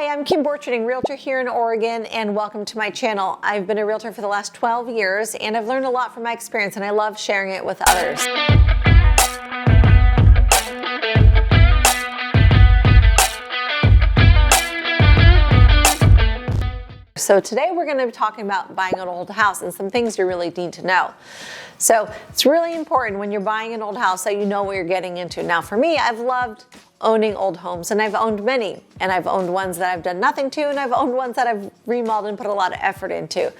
Hi, I'm Kim Borcherding, Realtor here in Oregon, and welcome to my channel. I've been a Realtor for the last 12 years, and I've learned a lot from my experience, and I love sharing it with others. So today we're going to be talking about buying an old house and some things you really need to know. So it's really important when you're buying an old house that you know what you're getting into. Now for me, I've loved owning old homes, and I've owned many, and I've owned ones that I've done nothing to, and I've owned ones that I've remodeled and put a lot of effort into.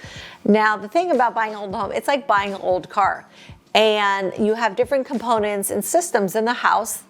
Now the thing about buying an old home, it's like buying an old car, and you have different components and systems in the house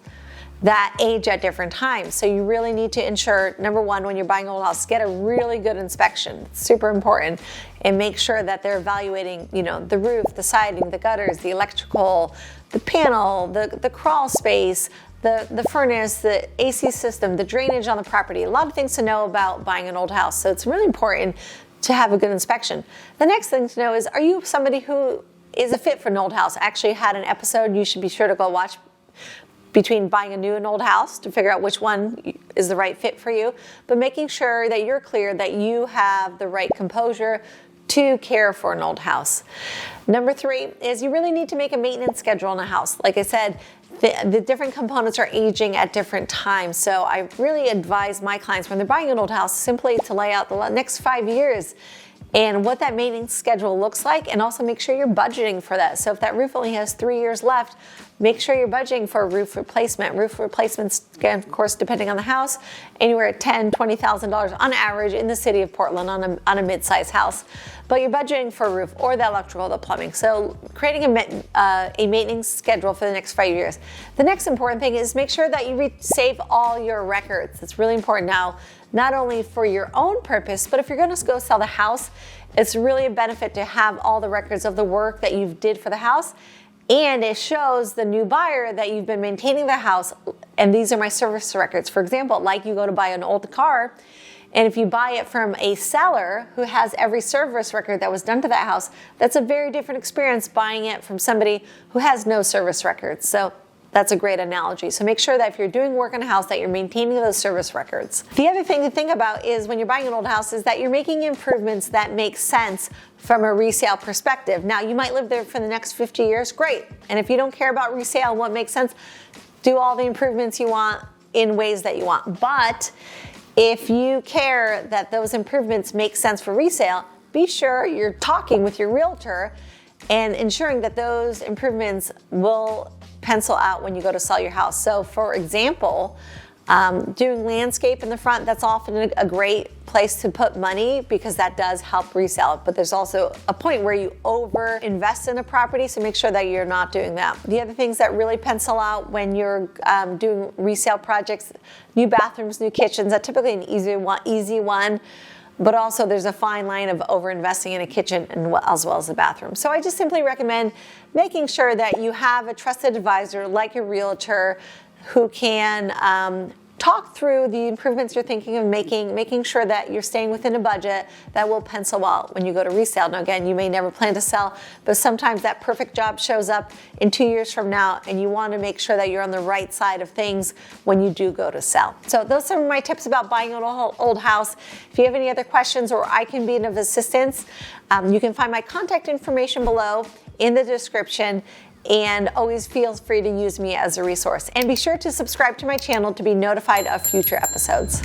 that age at different times. So you really need to ensure, number one, when you're buying an old house, get a really good inspection. It's super important. And make sure that they're evaluating, the roof, the siding, the gutters, the electrical, the panel, the crawl space, the furnace, the AC system, the drainage on the property. A lot of things to know about buying an old house. So it's really important to have a good inspection. The next thing to know is, are you somebody who is a fit for an old house? I actually had an episode you should be sure to go watch between buying a new and old house to figure out which one is the right fit for you, but making sure that you're clear that you have the right composure to care for an old house. Number three is you really need to make a maintenance schedule in a house. Like I said, the different components are aging at different times. So I really advise my clients when they're buying an old house simply to lay out the next 5 years and what that maintenance schedule looks like, and also make sure you're budgeting for that. So if that roof only has 3 years left, make sure you're budgeting for a roof replacement. Roof replacements, again, of course, depending on the house, anywhere at $10,000, $20,000 on average in the city of Portland on a mid-size house. But you're budgeting for a roof or the electrical, the plumbing. So creating a maintenance schedule for the next 5 years. The next important thing is make sure that you save all your records. It's really important now, not only for your own purpose, but if you're going to go sell the house, it's really a benefit to have all the records of the work that you did for the house. And it shows the new buyer that you've been maintaining the house. And these are my service records. For example, like you go to buy an old car, and if you buy it from a seller who has every service record that was done to that house, that's a very different experience buying it from somebody who has no service records. So that's a great analogy. So make sure that if you're doing work in a house that you're maintaining those service records. The other thing to think about is when you're buying an old house is that you're making improvements that make sense from a resale perspective. Now you might live there for the next 50 years, great. And if you don't care about resale and what makes sense, do all the improvements you want in ways that you want. But if you care that those improvements make sense for resale, be sure you're talking with your realtor and ensuring that those improvements will pencil out when you go to sell your house. So for example, doing landscape in the front, that's often a great place to put money because that does help resell it. But there's also a point where you over invest in a property, so make sure that you're not doing that. The other things that really pencil out when you're doing resale projects, new bathrooms, new kitchens, that's typically an easy one. But also there's a fine line of over-investing in a kitchen as well as a bathroom. So I just simply recommend making sure that you have a trusted advisor like your realtor who can talk through the improvements you're thinking of making sure that you're staying within a budget that will pencil out when you go to resale. Now again, you may never plan to sell, but sometimes that perfect job shows up in 2 years from now, and you want to make sure that you're on the right side of things when you do go to sell. So those are my tips about buying an old house. If you have any other questions or I can be of assistance, you can find my contact information below in the description. And always feel free to use me as a resource. And be sure to subscribe to my channel to be notified of future episodes.